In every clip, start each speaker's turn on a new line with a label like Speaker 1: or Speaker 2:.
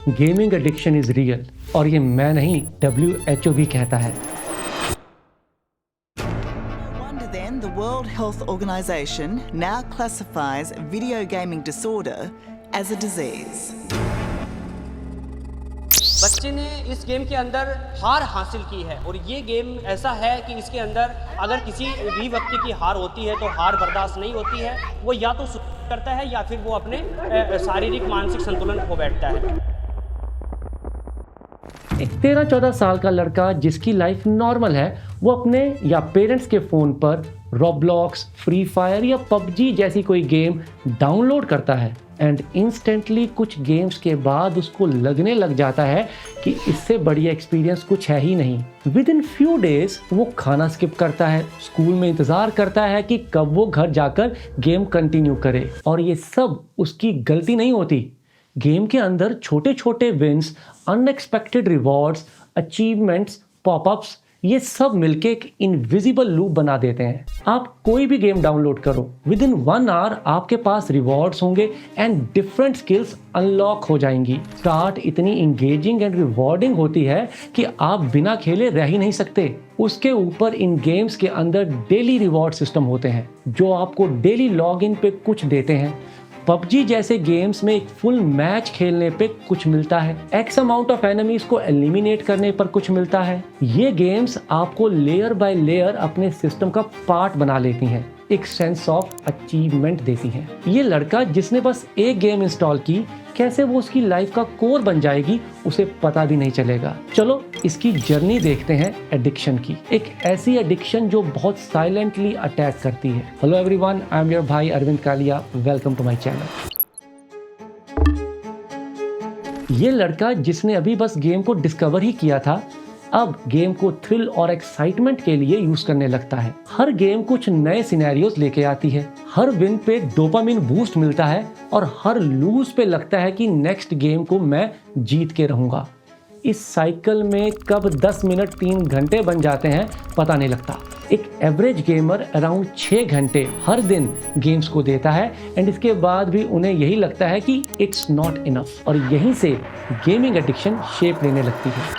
Speaker 1: Gaming addiction is real और ये मैं नहीं WHO भी कहता है।
Speaker 2: Wonder then, the World Health Organization now classifies video gaming disorder as a disease.
Speaker 3: बच्चे ने इस गेम के अंदर हार हासिल की है और ये गेम ऐसा है कि इसके अंदर अगर किसी भी व्यक्ति की हार होती है तो हार बर्दाश्त नहीं होती है, वो या तो सुसाइड करता है या फिर वो अपने शारीरिक मानसिक संतुलन खो बैठता है।
Speaker 1: एक 13-14 साल का लड़का जिसकी लाइफ नॉर्मल है, वो अपने या पेरेंट्स के फ़ोन पर रॉब्लॉक्स, फ्री फायर या पबजी जैसी कोई गेम डाउनलोड करता है एंड इंस्टेंटली कुछ गेम्स के बाद उसको लगने लग जाता है कि इससे बढ़िया एक्सपीरियंस कुछ है ही नहीं। विद इन फ्यू डेज वो खाना स्किप करता है, स्कूल में इंतज़ार करता है कि कब वो घर जाकर गेम कंटिन्यू करे। और ये सब उसकी गलती नहीं होती। गेम के अंदर छोटे छोटे wins, unexpected rewards, achievements, popups, ये सब मिलके एक इनविजिबल लूप बना देते हैं। आप कोई भी गेम डाउनलोड करो, विद इन 1 आवर आपके पास रिवॉर्ड्स होंगे एंड डिफरेंट स्किल्स अनलॉक हो जाएंगी। स्टार्ट इतनी इंगेजिंग एंड रिवॉर्डिंग होती है कि आप बिना खेले रह ही नहीं सकते। उसके ऊपर इन गेम्स के अंदर डेली रिवॉर्ड सिस्टम होते हैं जो आपको डेली लॉग इन पे कुछ देते हैं। पबजी जैसे गेम्स में एक फुल मैच खेलने पे कुछ मिलता है, एक्स अमाउंट ऑफ एनिमीज को एलिमिनेट करने पर कुछ मिलता है। ये गेम्स आपको लेयर बाय लेयर अपने सिस्टम का पार्ट बना लेती हैं, एक सेंस ऑफ अचीवमेंट देती हैं। ये लड़का जिसने बस एक गेम इंस्टॉल की, कैसे वो उसकी लाइफ का कोर बन जाएगी उसे पता भी नहीं चलेगा। चलो इसकी जर्नी देखते हैं एडिक्शन की। एक ऐसी एडिक्शन जो बहुत साइलेंटली अटैक करती है। Hello everyone, I am your भाई Arvind Kaliya, welcome to my channel. ये लड़का जिसने अभी बस गेम को डिस्कवर ही किया था, अब गेम को थ्रिल और एक्साइटमेंट के लिए यूज करने लगता है। हर गेम कुछ नए सिनेरियोज लेके आती है, हर विन पे डोपामिन बूस्ट मिलता है और हर लूज पे लगता है कि नेक्स्ट गेम को मैं जीत के रहूंगा। इस साइकिल में कब 10 मिनट 3 घंटे बन जाते हैं पता नहीं लगता। एक एवरेज गेमर अराउंड 6 घंटे हर दिन गेम्स को देता है एंड इसके बाद भी उन्हें यही लगता है कि इट्स नॉट इनफ, और यहीं से गेमिंग एडिक्शन शेप लेने लगती है।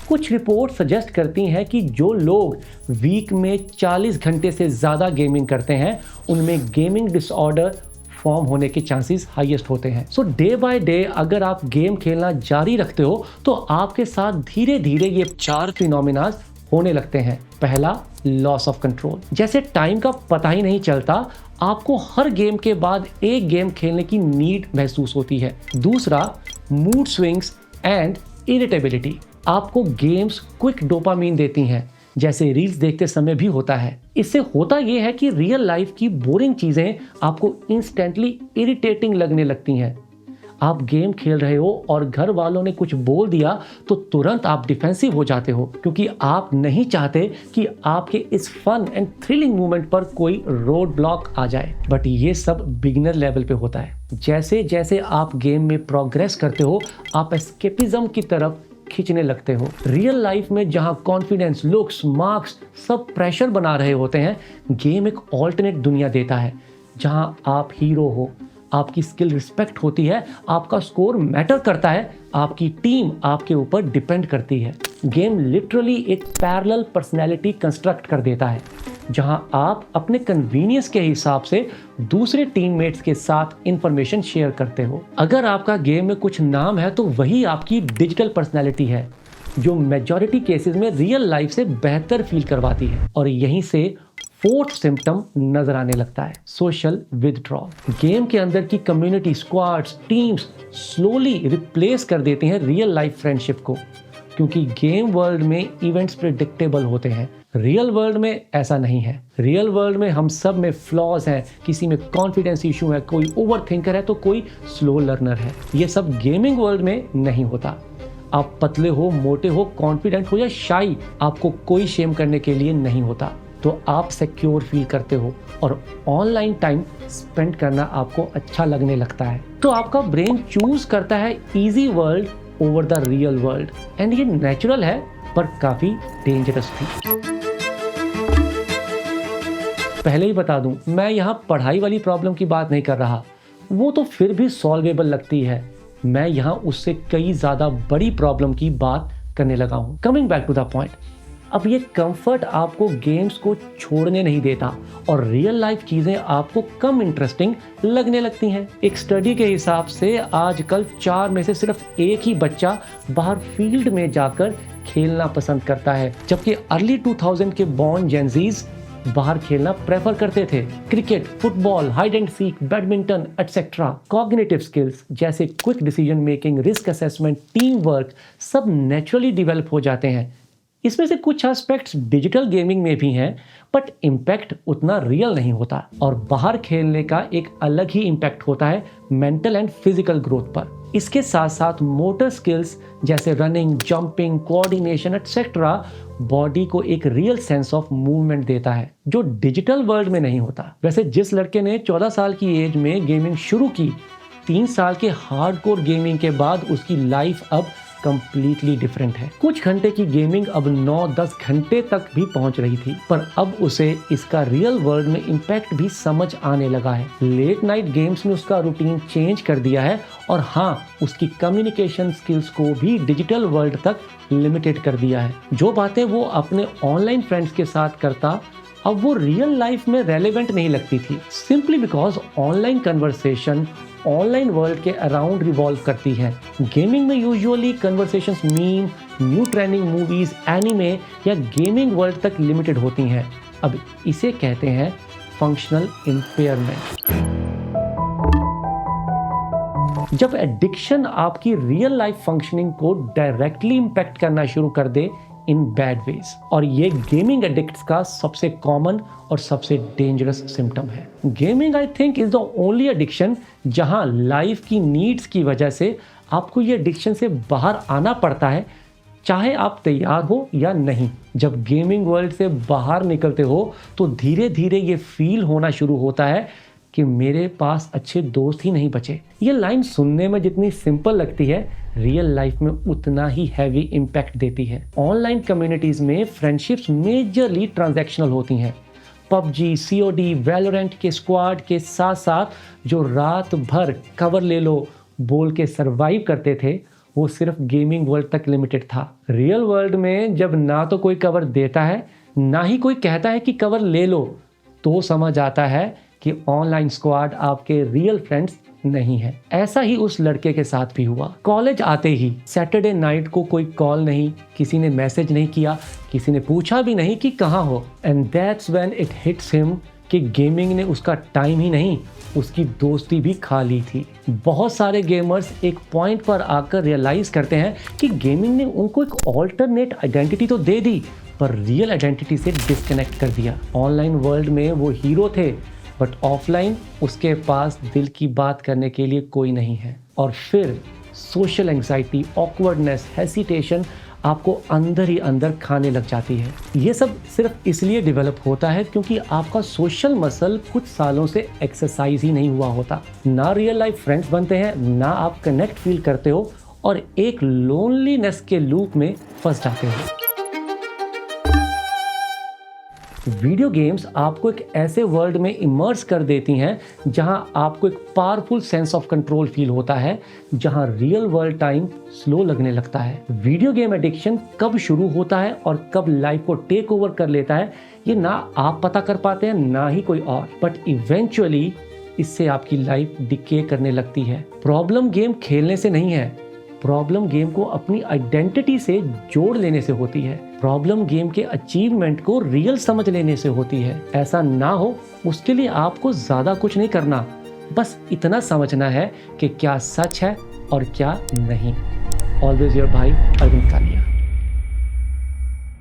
Speaker 1: कुछ रिपोर्ट सजेस्ट करती हैं कि जो लोग वीक में 40 घंटे से ज़्यादा गेमिंग करते हैं, उनमें गेमिंग डिसऑर्डर फॉर्म होने के चांसेस हाईएस्ट होते हैं। सो डे बाय डे अगर आप गेम खेलना जारी रखते हो तो आपके साथ धीरे धीरे ये 4 फिनोमिना होने लगते हैं। पहला, लॉस ऑफ कंट्रोल। जैसे टाइम का पता ही नहीं चलता, आपको हर गेम के बाद एक गेम खेलने की नीड महसूस होती है। दूसरा, मूड स्विंग्स एंड इरिटेबिलिटी। आपको गेम्स क्विक डोपामीन देती हैं, जैसे रील्स देखते समय भी होता है। इससे होता यह है कि रियल लाइफ की बोरिंग चीजें आपको इंस्टेंटली इरिटेटिंग लगने लगती हैं। आप गेम खेल रहे हो और घर वालों ने कुछ बोल दिया तो तुरंत आप डिफेंसिव हो जाते हो, क्योंकि आप नहीं चाहते कि आपके इस फन एंड थ्रिलिंग मोमेंट पर कोई रोड ब्लॉक आ जाए। बट ये सब बिगिनर लेवल पे होता है। जैसे जैसे आप गेम में प्रोग्रेस करते हो, आप एस्केपिज्म की तरफ खींचने लगते हो। रियल लाइफ में जहां कॉन्फिडेंस, लुक्स, मार्क्स सब प्रेशर बना रहे होते हैं, गेम एक ऑल्टरनेट दुनिया देता है जहां आप हीरो हो, आपकी स्किल रिस्पेक्ट होती है, आपका स्कोर मैटर करता है, आपकी टीम आपके ऊपर डिपेंड करती है। गेम लिटरली एक पैरेलल पर्सनैलिटी कंस्ट्रक्ट कर देता है जहां आप अपने कन्वीनियंस के हिसाब से दूसरे टीममेट्स के साथ इंफॉर्मेशन शेयर करते हो। अगर आपका गेम में कुछ नाम है तो वही आपकी डिजिटल पर्सनैलिटी है, जो मेजॉरिटी केसेस में रियल लाइफ से बेहतर फील करवाती है। और यहीं से 4th सिम्टम नजर आने लगता है, सोशल विथड्रॉल। गेम के अंदर की community, squads, teams slowly replace कर देती हैं रियल लाइफ फ्रेंडशिप को, क्योंकि गेम वर्ल्ड में इवेंट्स प्रेडिक्टेबल होते हैं। रियल वर्ल्ड में ऐसा नहीं है। रियल वर्ल्ड में हम सब में फ्लॉज हैं, किसी में कॉन्फिडेंस इशू है, कोई ओवर थिंकर है तो कोई स्लो लर्नर है। ये सब गेमिंग वर्ल्ड में नहीं होता। आप पतले हो, मोटे हो, कॉन्फिडेंट हो या शाई, आपको कोई शेम करने के लिए नहीं होता। तो आप सिक्योर फील करते हो और ऑनलाइन टाइम स्पेंड करना आपको अच्छा लगने लगता है। तो आपका ब्रेन चूज करता है easy world over the real world, and ये नेचुरल है पर काफी डेंजरस भी। पहले ही बता दूं, मैं यहाँ पढ़ाई वाली प्रॉब्लम की बात नहीं कर रहा। वो तो फिर भी सॉल्वेबल लगती है। मैं यहाँ उससे कई ज़्यादा बड़ी प्रॉब्लम की बात करने लगा हूँ। Coming back to the point, अब ये कंफर्ट आपको गेम्स को छोड़ने नहीं देता और रियल लाइफ चीज़ें आपको कम इंटरेस्टिंग लगने लगती हैं। एक स्टडी के हिसाब से आजकल 4 में से सिर्फ 1 ही बच्चा बाहर फील्ड में जाकर खेलना पसंद करता है, जबकि अर्ली 2000 के बॉर्न जेनजीज बाहर खेलना प्रेफर करते थे। Cricket, football, hide and seek, badminton etcetera. Cognitive skills जैसे quick decision making, risk assessment, team work सब नेचुरली डेवलप हो जाते हैं। इसमें से कुछ एस्पेक्ट्स डिजिटल गेमिंग में भी हैं, बट इम्पैक्ट उतना रियल नहीं होता। और बाहर खेलने का एक अलग ही इम्पैक्ट होता है मेंटल एंड फिजिकल ग्रोथ पर। इसके साथ साथ मोटर स्किल्स जैसे running, jumping, coordination etcetera body को एक रियल सेंस ऑफ मूवमेंट देता है, जो डिजिटल वर्ल्ड में नहीं होता। वैसे जिस लड़के ने 14 साल की एज में गेमिंग शुरू की, 3 साल के हार्डकोर गेमिंग के बाद उसकी लाइफ अब कंप्लीटली डिफरेंट है। कुछ घंटे की गेमिंग अब 9-10 घंटे तक भी पहुंच रही थी, पर अब उसे इसका रियल वर्ल्ड में इम्पैक्ट भी समझ आने लगा है। लेट नाइट गेम्स ने उसका रूटीन चेंज कर दिया है और हाँ, उसकी कम्युनिकेशन स्किल्स को भी डिजिटल वर्ल्ड तक लिमिटेड कर दिया है। जो बातें वो अपने ऑनलाइन फ्रेंड्स के साथ करता, अब वो रियल लाइफ में रेलेवेंट नहीं लगती थी, simply because online conversation online world के अराउंड रिवॉल्व करती है। गेमिंग में usually conversations meme, new trending movies, anime या गेमिंग वर्ल्ड तक लिमिटेड होती हैं। अब इसे कहते हैं फंक्शनल इम्पेयरमेंट। जब एडिक्शन आपकी रियल लाइफ फंक्शनिंग को डायरेक्टली इंपैक्ट करना शुरू कर दे इन बैड वेज, और ये गेमिंग एडिक्ट्स का सबसे कॉमन और सबसे डेंजरस सिम्टम है। Gaming I think is the only addiction जहां लाइफ की नीड्स की वजह से आपको ये एडिक्शन से बाहर आना पड़ता है, चाहे आप तैयार हो या नहीं। जब गेमिंग वर्ल्ड से बाहर निकलते हो तो धीरे धीरे ये फील होना शुरू होता है कि मेरे पास अच्छे दोस्त ही नहीं बचे। ये लाइन सुनने में जितनी सिंपल लगती है, रियल लाइफ में उतना ही हैवी इम्पैक्ट देती है। ऑनलाइन कम्युनिटीज में फ्रेंडशिप्स मेजरली ट्रांजैक्शनल होती हैं। पबजी, सीओडी, वैलोरेंट के स्क्वाड के साथ साथ जो रात भर कवर ले लो बोल के सरवाइव करते थे, वो सिर्फ गेमिंग वर्ल्ड तक लिमिटेड था। रियल वर्ल्ड में जब ना तो कोई कवर देता है, ना ही कोई कहता है कि कवर ले लो, तो समझ आता है कि ऑनलाइन स्क्वाड आपके रियल फ्रेंड्स नहीं है। ऐसा ही उस लड़के के साथ भी हुआ। कॉलेज आते ही सैटरडे नाइट को कोई कॉल नहीं, किसी ने मैसेज नहीं किया, किसी ने पूछा भी नहीं कि कहाँ हो। And that's when it hits him कि गेमिंग ने उसका टाइम ही नहीं, उसकी दोस्ती भी खा ली थी। बहुत सारे गेमर्स एक पॉइंट पर आकर रियलाइज करते हैं कि गेमिंग ने उनको एक ऑल्टरनेट आइडेंटिटी तो दे दी, पर रियल आइडेंटिटी से डिस्कनेक्ट कर दिया। ऑनलाइन वर्ल्ड में वो हीरो थे, बट ऑफलाइन उसके पास दिल की बात करने के लिए कोई नहीं है। और फिर सोशल एंग्जाइटी, ऑकवर्डनेस, हेसिटेशन आपको अंदर ही अंदर खाने लग जाती है। ये सब सिर्फ इसलिए डेवलप होता है क्योंकि आपका सोशल मसल कुछ सालों से एक्सरसाइज ही नहीं हुआ होता। ना रियल लाइफ फ्रेंड्स बनते हैं, ना आप कनेक्ट फील करते हो, और एक लोनलीनेस के लूप में फंस जाते हो। वीडियो गेम्स आपको एक ऐसे वर्ल्ड में इमर्स कर देती हैं जहां आपको एक powerful sense of control feel होता है, जहां रियल वर्ल्ड टाइम स्लो लगने लगता है। वीडियो गेम एडिक्शन कब शुरू होता है और कब लाइफ को टेक ओवर कर लेता है, ये ना आप पता कर पाते हैं, ना ही कोई और, बट इवेंचुअली इससे आपकी लाइफ डिके करने लगती है। प्रॉब्लम गेम खेलने से नहीं है, प्रॉब्लम गेम को अपनी आइडेंटिटी से जोड़ लेने से होती है। प्रॉब्लम गेम के अचीवमेंट को रियल समझ लेने से होती है। ऐसा ना हो उसके लिए आपको ज़्यादा कुछ नहीं करना, बस इतना समझना है कि क्या सच है और क्या नहीं। ऑलवेज योर भाई अरविंद कालिया।